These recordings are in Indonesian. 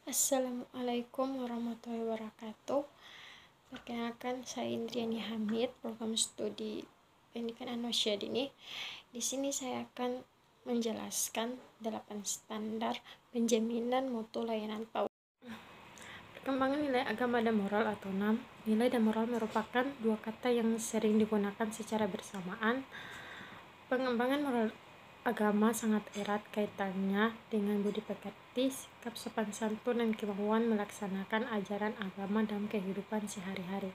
Assalamualaikum warahmatullahi wabarakatuh. Perkenalkan, saya Indriani Hamid, program studi pendidikan Anosya Dini. Di sini saya akan menjelaskan 8 standar penjaminan mutu layanan PAUD. Perkembangan nilai agama dan moral atau NAM. Nilai dan moral merupakan dua kata yang sering digunakan secara bersamaan. Pengembangan moral agama sangat erat kaitannya dengan budi pekerti, sikap sopan santun, dan kemauan melaksanakan ajaran agama dalam kehidupan sehari-hari.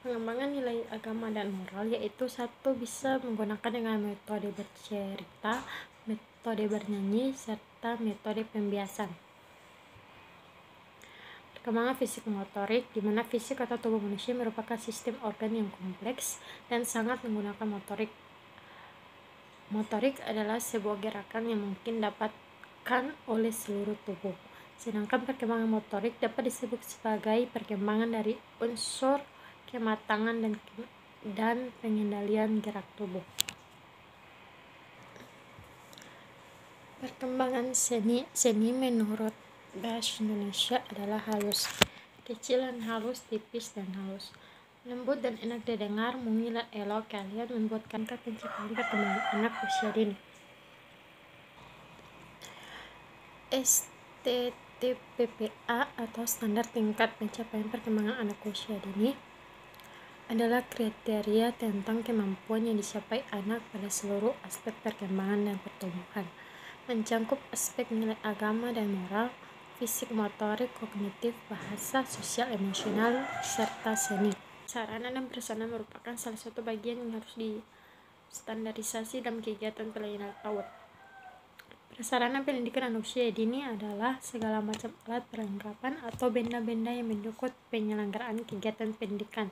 Pengembangan nilai agama dan moral yaitu satu, bisa menggunakan dengan metode bercerita, metode bernyanyi, serta metode pembiasan. Perkembangan fisik motorik, di mana fisik atau tubuh manusia merupakan sistem organ yang kompleks dan sangat menggunakan motorik. Motorik adalah sebuah gerakan yang mungkin dapatkan oleh seluruh tubuh. Sedangkan perkembangan motorik dapat disebut sebagai perkembangan dari unsur kematangan dan pengendalian gerak tubuh. Perkembangan seni menurut Bahasa Indonesia adalah halus, kecil dan halus, tipis dan halus, lembut dan enak didengar, mungil dan elok. Kalian membuatkan pencapaian perkembangan anak usia dini. STTPPA atau standar tingkat pencapaian perkembangan anak usia dini adalah kriteria tentang kemampuan yang dicapai anak pada seluruh aspek perkembangan dan pertumbuhan, mencakup aspek nilai agama dan moral, fisik, motorik, kognitif, bahasa, sosial, emosional, serta seni. Sarana dan prasarana merupakan salah satu bagian yang harus distandarisasi dalam kegiatan pelayanan PAUD. Prasarana pendidikan anak usia dini adalah segala macam alat perlengkapan atau benda-benda yang mendukung penyelenggaraan kegiatan pendidikan,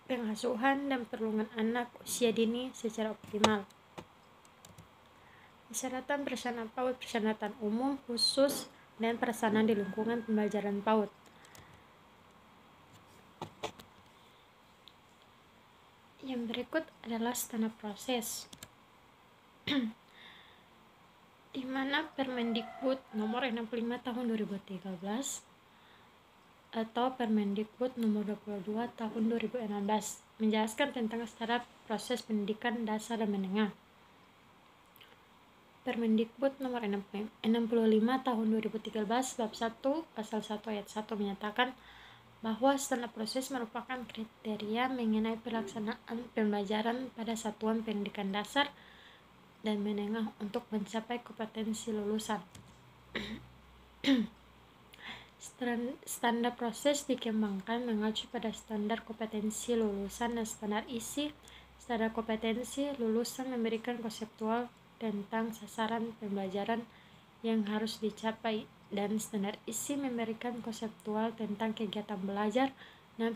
pengasuhan, dan perlindungan anak usia dini secara optimal. Persyaratan prasarana PAUD, persyaratan umum, khusus, dan prasarana di lingkungan pembelajaran PAUD. Yang berikut adalah standar proses, di mana Permendikbud nomor 65 tahun 2013 atau Permendikbud nomor 22 tahun 2016 menjelaskan tentang standar proses pendidikan dasar dan menengah. Permendikbud nomor 65 tahun 2013 bab 1 pasal 1 ayat 1 menyatakan bahwa standar proses merupakan kriteria mengenai pelaksanaan pembelajaran pada satuan pendidikan dasar dan menengah untuk mencapai kompetensi lulusan. Standar proses dikembangkan mengacu pada standar kompetensi lulusan dan standar isi. Standar kompetensi lulusan memberikan konseptual tentang sasaran pembelajaran yang harus dicapai, dan standar isi memberikan konseptual tentang kegiatan belajar dan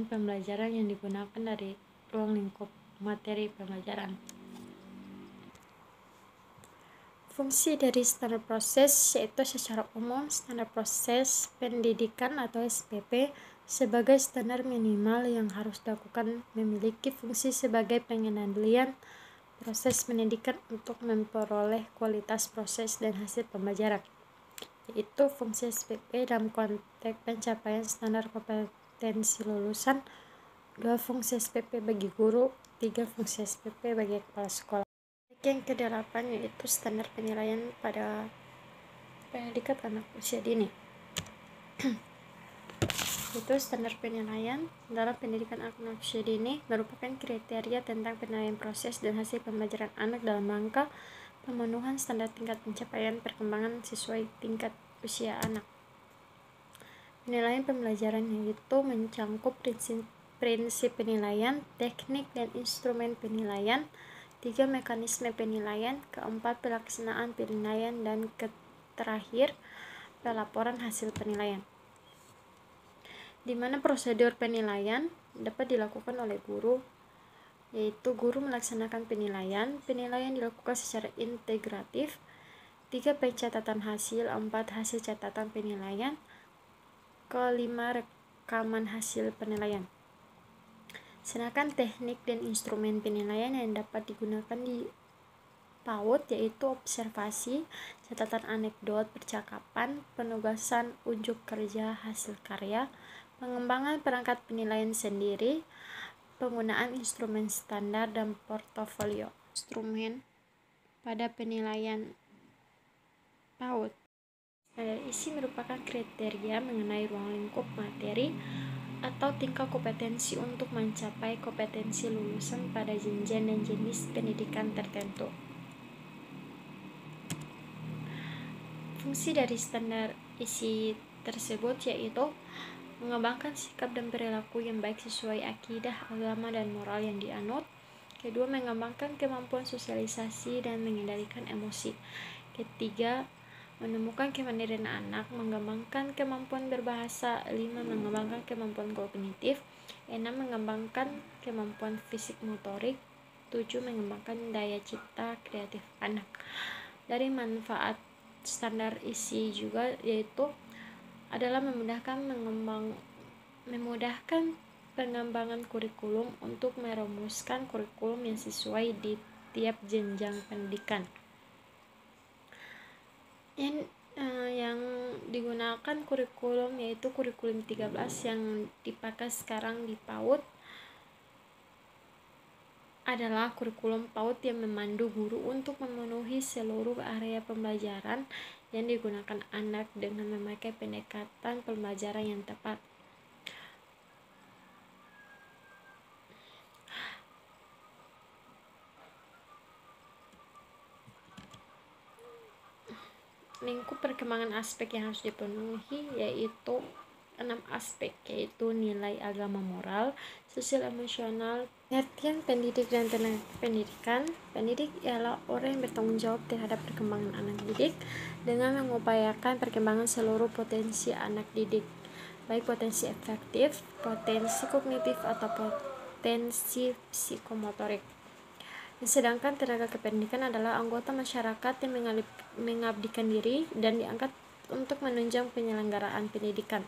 pembelajaran yang digunakan dari ruang lingkup materi pembelajaran. Fungsi dari standar proses yaitu secara umum standar proses pendidikan atau SPP sebagai standar minimal yang harus dilakukan memiliki fungsi sebagai pengendalian proses pendidikan untuk memperoleh kualitas proses dan hasil pembelajaran, yaitu fungsi SPP dalam konteks pencapaian standar kompetensi lulusan, 2 fungsi SPP bagi guru, 3 fungsi SPP bagi kepala sekolah. Yang ke-8 yaitu standar penilaian pada pendidikan anak usia dini. Itu standar penilaian dalam pendidikan anak usia dini merupakan kriteria tentang penilaian proses dan hasil pembelajaran anak dalam rangka pemenuhan standar tingkat pencapaian perkembangan sesuai tingkat usia anak. Penilaian pembelajaran yaitu mencakup prinsip penilaian, teknik dan instrumen penilaian, 3 mekanisme penilaian, 4 pelaksanaan penilaian, dan terakhir pelaporan hasil penilaian. Di mana prosedur penilaian dapat dilakukan oleh guru, yaitu guru melaksanakan penilaian dilakukan secara integratif, 3 pencatatan hasil, 4 hasil catatan penilaian, 5 rekaman hasil penilaian. Sedangkan teknik dan instrumen penilaian yang dapat digunakan di PAUD yaitu observasi, catatan anekdot percakapan, penugasan ujuk kerja hasil karya, pengembangan perangkat penilaian sendiri, penggunaan instrumen standar dan portofolio. Instrumen pada penilaian PAUD. Standar isi merupakan kriteria mengenai ruang lingkup materi atau tingkat kompetensi untuk mencapai kompetensi lulusan pada jenjang dan jenis pendidikan tertentu. Fungsi dari standar isi tersebut yaitu mengembangkan sikap dan perilaku yang baik sesuai akidah, agama, dan moral yang dianut. Kedua, mengembangkan kemampuan sosialisasi dan mengendalikan emosi. Ketiga, menemukan kemandirian anak, mengembangkan kemampuan berbahasa. 5. Mengembangkan kemampuan kognitif. 6. Mengembangkan kemampuan fisik motorik. 7. Mengembangkan daya cipta kreatif anak. Dari manfaat standar isi juga yaitu adalah memudahkan pengembangan kurikulum untuk merumuskan kurikulum yang sesuai di tiap jenjang pendidikan. Yang digunakan kurikulum yaitu kurikulum 13 yang dipakai sekarang di PAUD adalah kurikulum PAUD yang memandu guru untuk memenuhi seluruh area pembelajaran yang digunakan anak dengan memakai pendekatan pembelajaran yang tepat. Lingkup perkembangan aspek yang harus dipenuhi yaitu 6 aspek, yaitu nilai agama moral, sosial emosional, pengertian pendidik dan tenaga pendidikan. Pendidik ialah orang yang bertanggung jawab terhadap perkembangan anak didik dengan mengupayakan perkembangan seluruh potensi anak didik, baik potensi efektif, potensi kognitif, atau potensi psikomotorik. Sedangkan tenaga kependidikan adalah anggota masyarakat yang mengabdikan diri dan diangkat untuk menunjang penyelenggaraan pendidikan.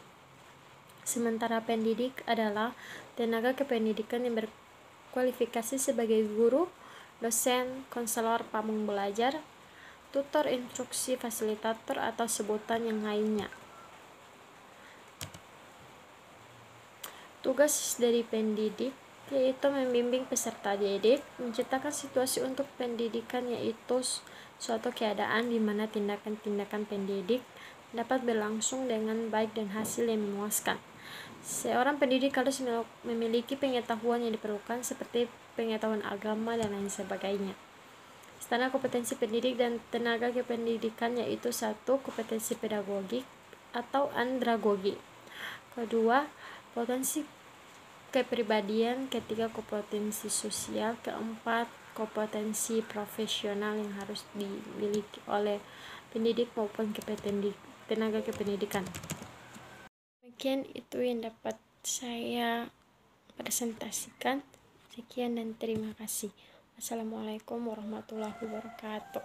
Sementara pendidik adalah tenaga kependidikan yang berkualifikasi sebagai guru, dosen, konselor pamong belajar, tutor instruksi, fasilitator, atau sebutan yang lainnya. Tugas dari pendidik yaitu membimbing peserta didik, menciptakan situasi untuk pendidikan yaitu suatu keadaan di mana tindakan-tindakan pendidik dapat berlangsung dengan baik dan hasil yang memuaskan. Seorang pendidik harus memiliki pengetahuan yang diperlukan seperti pengetahuan agama dan lain sebagainya. Standar kompetensi pendidik dan tenaga kependidikan yaitu 1. Kompetensi pedagogik atau andragogi. Kedua, potensi kepribadian. Ketiga, kompetensi sosial. Keempat, kompetensi profesional yang harus dimiliki oleh pendidik maupun tenaga kependidikan. Demikian itu yang dapat saya presentasikan. Sekian dan terima kasih. Assalamualaikum warahmatullahi wabarakatuh.